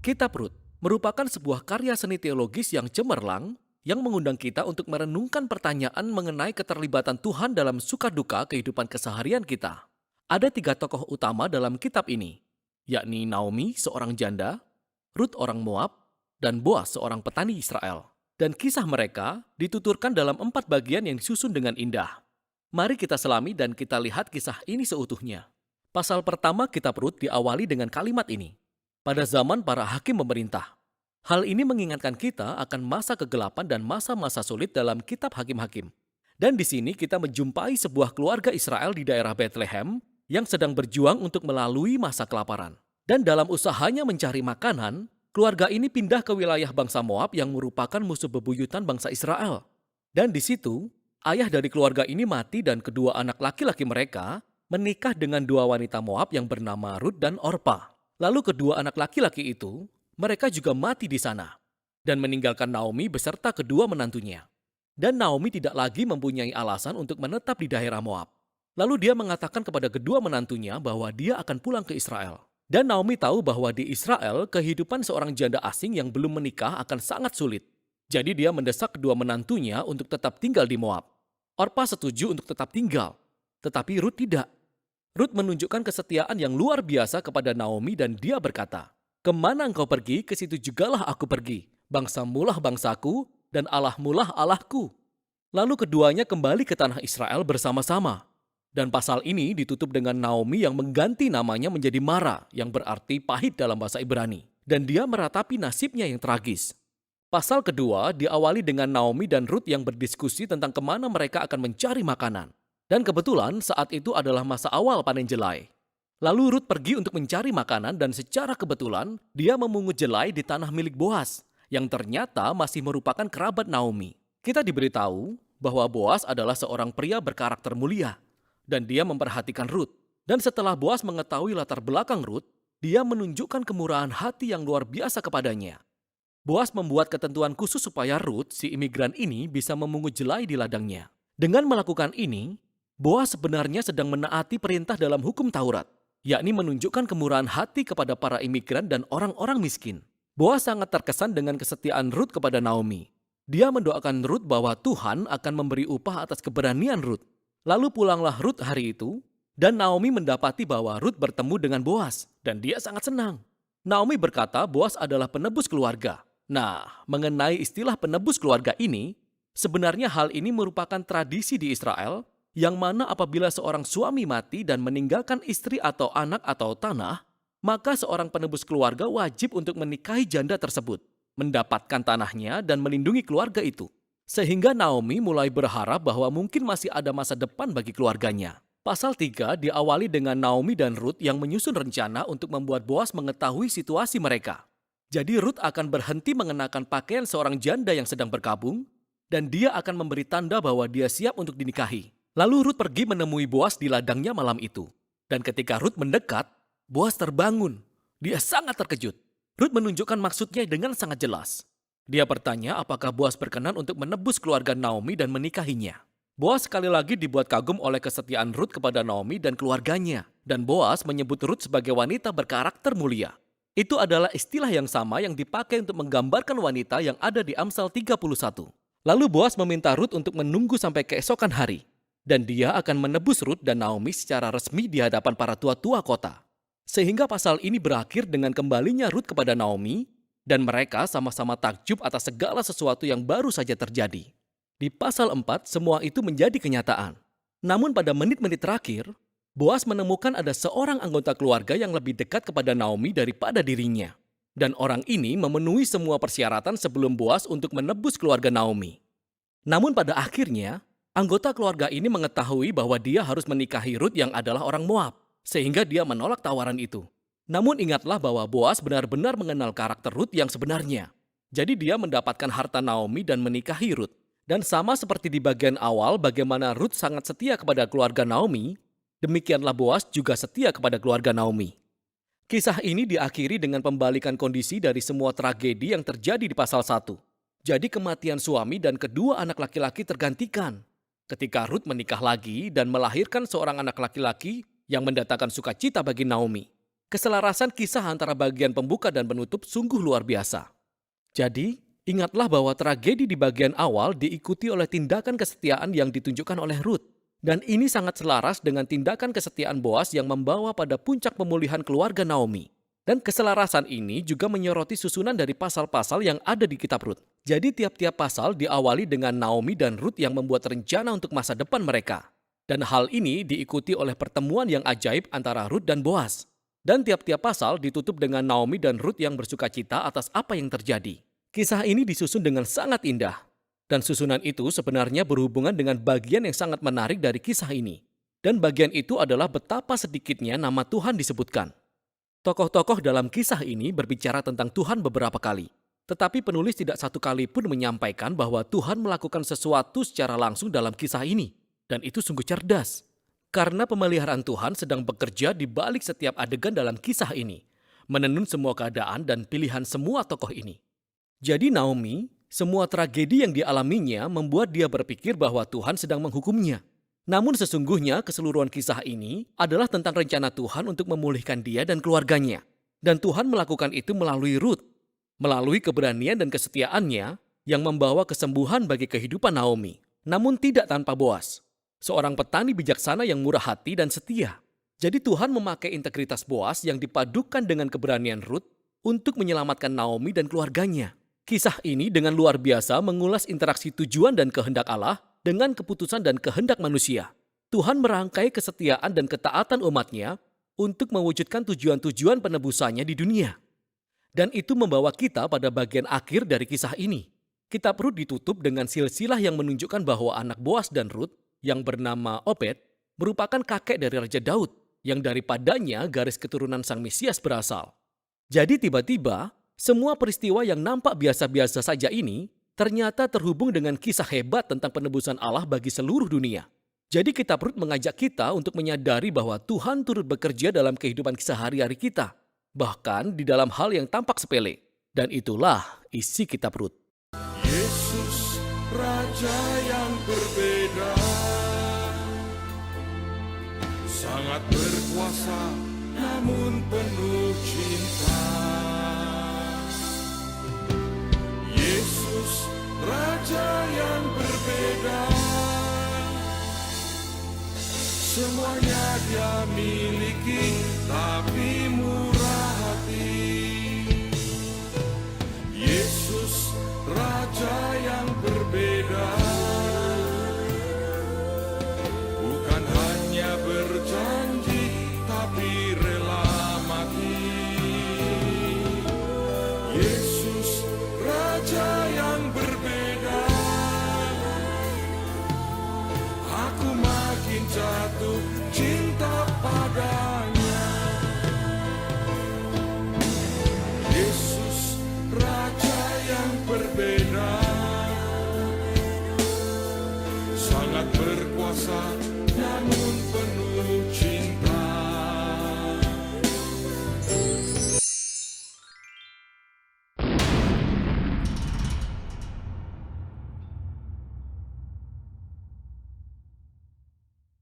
Kitab Rut merupakan sebuah karya seni teologis yang cemerlang yang mengundang kita untuk merenungkan pertanyaan mengenai keterlibatan Tuhan dalam suka duka kehidupan keseharian kita. Ada tiga tokoh utama dalam kitab ini, yakni Naomi, seorang janda, Rut orang Moab, dan Boas, seorang petani Israel. Dan kisah mereka dituturkan dalam 4 bagian yang disusun dengan indah. Mari kita selami dan kita lihat kisah ini seutuhnya. Pasal pertama kitab Rut diawali dengan kalimat ini. Pada zaman para hakim memerintah. Hal ini mengingatkan kita akan masa kegelapan dan masa-masa sulit dalam kitab Hakim-Hakim. Dan di sini kita menjumpai sebuah keluarga Israel di daerah Bethlehem yang sedang berjuang untuk melalui masa kelaparan. Dan dalam usahanya mencari makanan, keluarga ini pindah ke wilayah bangsa Moab yang merupakan musuh bebuyutan bangsa Israel. Dan di situ, ayah dari keluarga ini mati dan kedua anak laki-laki mereka menikah dengan dua wanita Moab yang bernama Rut dan Orpa. Lalu kedua anak laki-laki itu, mereka juga mati di sana dan meninggalkan Naomi beserta kedua menantunya. Dan Naomi tidak lagi mempunyai alasan untuk menetap di daerah Moab. Lalu dia mengatakan kepada kedua menantunya bahwa dia akan pulang ke Israel. Dan Naomi tahu bahwa di Israel kehidupan seorang janda asing yang belum menikah akan sangat sulit. Jadi dia mendesak kedua menantunya untuk tetap tinggal di Moab. Orpa setuju untuk tetap tinggal, tetapi Rut tidak. Rut menunjukkan kesetiaan yang luar biasa kepada Naomi dan dia berkata, "Kemana engkau pergi, ke situ jugalah aku pergi. Bangsamulah bangsaku dan Allahmulah Allahku." Lalu keduanya kembali ke tanah Israel bersama-sama. Dan pasal ini ditutup dengan Naomi yang mengganti namanya menjadi Mara, yang berarti pahit dalam bahasa Ibrani. Dan dia meratapi nasibnya yang tragis. Pasal kedua diawali dengan Naomi dan Rut yang berdiskusi tentang kemana mereka akan mencari makanan. Dan kebetulan saat itu adalah masa awal panen jelai. Lalu Rut pergi untuk mencari makanan dan secara kebetulan dia memungut jelai di tanah milik Boas yang ternyata masih merupakan kerabat Naomi. Kita diberitahu bahwa Boas adalah seorang pria berkarakter mulia dan dia memperhatikan Rut. Dan setelah Boas mengetahui latar belakang Rut, dia menunjukkan kemurahan hati yang luar biasa kepadanya. Boas membuat ketentuan khusus supaya Rut, si imigran ini, bisa memungut jelai di ladangnya. Dengan melakukan ini, Boas sebenarnya sedang menaati perintah dalam hukum Taurat, yakni menunjukkan kemurahan hati kepada para imigran dan orang-orang miskin. Boas sangat terkesan dengan kesetiaan Rut kepada Naomi. Dia mendoakan Rut bahwa Tuhan akan memberi upah atas keberanian Rut. Lalu pulanglah Rut hari itu, dan Naomi mendapati bahwa Rut bertemu dengan Boas, dan dia sangat senang. Naomi berkata Boas adalah penebus keluarga. Nah, mengenai istilah penebus keluarga ini, sebenarnya hal ini merupakan tradisi di Israel, yang mana apabila seorang suami mati dan meninggalkan istri atau anak atau tanah, maka seorang penebus keluarga wajib untuk menikahi janda tersebut, mendapatkan tanahnya dan melindungi keluarga itu. Sehingga Naomi mulai berharap bahwa mungkin masih ada masa depan bagi keluarganya. Pasal 3 diawali dengan Naomi dan Rut yang menyusun rencana untuk membuat Boas mengetahui situasi mereka. Jadi Rut akan berhenti mengenakan pakaian seorang janda yang sedang berkabung, dan dia akan memberi tanda bahwa dia siap untuk dinikahi. Lalu Rut pergi menemui Boas di ladangnya malam itu. Dan ketika Rut mendekat, Boas terbangun. Dia sangat terkejut. Rut menunjukkan maksudnya dengan sangat jelas. Dia bertanya apakah Boas berkenan untuk menebus keluarga Naomi dan menikahinya. Boas sekali lagi dibuat kagum oleh kesetiaan Rut kepada Naomi dan keluarganya. Dan Boas menyebut Rut sebagai wanita berkarakter mulia. Itu adalah istilah yang sama yang dipakai untuk menggambarkan wanita yang ada di Amsal 31. Lalu Boas meminta Rut untuk menunggu sampai keesokan hari. Dan dia akan menebus Rut dan Naomi secara resmi di hadapan para tua-tua kota. Sehingga pasal ini berakhir dengan kembalinya Rut kepada Naomi, dan mereka sama-sama takjub atas segala sesuatu yang baru saja terjadi. Di pasal 4, semua itu menjadi kenyataan. Namun pada menit-menit terakhir, Boas menemukan ada seorang anggota keluarga yang lebih dekat kepada Naomi daripada dirinya. Dan orang ini memenuhi semua persyaratan sebelum Boas untuk menebus keluarga Naomi. Namun pada akhirnya, anggota keluarga ini mengetahui bahwa dia harus menikahi Rut yang adalah orang Moab, sehingga dia menolak tawaran itu. Namun ingatlah bahwa Boas benar-benar mengenal karakter Rut yang sebenarnya. Jadi dia mendapatkan harta Naomi dan menikahi Rut. Dan sama seperti di bagian awal bagaimana Rut sangat setia kepada keluarga Naomi, demikianlah Boas juga setia kepada keluarga Naomi. Kisah ini diakhiri dengan pembalikan kondisi dari semua tragedi yang terjadi di pasal 1. Jadi kematian suami dan kedua anak laki-laki tergantikan. Ketika Rut menikah lagi dan melahirkan seorang anak laki-laki yang mendatangkan sukacita bagi Naomi. Keselarasan kisah antara bagian pembuka dan penutup sungguh luar biasa. Jadi, ingatlah bahwa tragedi di bagian awal diikuti oleh tindakan kesetiaan yang ditunjukkan oleh Ruth. Dan ini sangat selaras dengan tindakan kesetiaan Boas yang membawa pada puncak pemulihan keluarga Naomi. Dan keselarasan ini juga menyoroti susunan dari pasal-pasal yang ada di kitab Rut. Jadi tiap-tiap pasal diawali dengan Naomi dan Rut yang membuat rencana untuk masa depan mereka. Dan hal ini diikuti oleh pertemuan yang ajaib antara Rut dan Boas. Dan tiap-tiap pasal ditutup dengan Naomi dan Rut yang bersukacita atas apa yang terjadi. Kisah ini disusun dengan sangat indah. Dan susunan itu sebenarnya berhubungan dengan bagian yang sangat menarik dari kisah ini. Dan bagian itu adalah betapa sedikitnya nama Tuhan disebutkan. Tokoh-tokoh dalam kisah ini berbicara tentang Tuhan beberapa kali. Tetapi penulis tidak satu kali pun menyampaikan bahwa Tuhan melakukan sesuatu secara langsung dalam kisah ini. Dan itu sungguh cerdas. Karena pemeliharaan Tuhan sedang bekerja di balik setiap adegan dalam kisah ini. Menenun semua keadaan dan pilihan semua tokoh ini. Jadi Naomi, semua tragedi yang dialaminya membuat dia berpikir bahwa Tuhan sedang menghukumnya. Namun sesungguhnya keseluruhan kisah ini adalah tentang rencana Tuhan untuk memulihkan dia dan keluarganya. Dan Tuhan melakukan itu melalui Rut, melalui keberanian dan kesetiaannya yang membawa kesembuhan bagi kehidupan Naomi. Namun tidak tanpa Boas, seorang petani bijaksana yang murah hati dan setia. Jadi Tuhan memakai integritas Boas yang dipadukan dengan keberanian Rut untuk menyelamatkan Naomi dan keluarganya. Kisah ini dengan luar biasa mengulas interaksi tujuan dan kehendak Allah dengan keputusan dan kehendak manusia. Tuhan merangkai kesetiaan dan ketaatan umatnya untuk mewujudkan tujuan-tujuan penebusannya di dunia. Dan itu membawa kita pada bagian akhir dari kisah ini. Kitab Rut ditutup dengan silsilah yang menunjukkan bahwa anak Boas dan Rut yang bernama Obed merupakan kakek dari Raja Daud yang daripadanya garis keturunan Sang Mesias berasal. Jadi tiba-tiba semua peristiwa yang nampak biasa-biasa saja ini ternyata terhubung dengan kisah hebat tentang penebusan Allah bagi seluruh dunia. Jadi kitab Rut mengajak kita untuk menyadari bahwa Tuhan turut bekerja dalam kehidupan sehari-hari kita. Bahkan di dalam hal yang tampak sepele. Dan itulah isi kitab Rut. Yesus, Raja yang berbeda, sangat berkuasa namun penuh cinta. Yesus, Raja yang berbeda, semuanya Dia miliki, tapi murah hati. Yesus, Raja yang berbeda, bukan hanya berjanji, tapi rela mati. Yesus,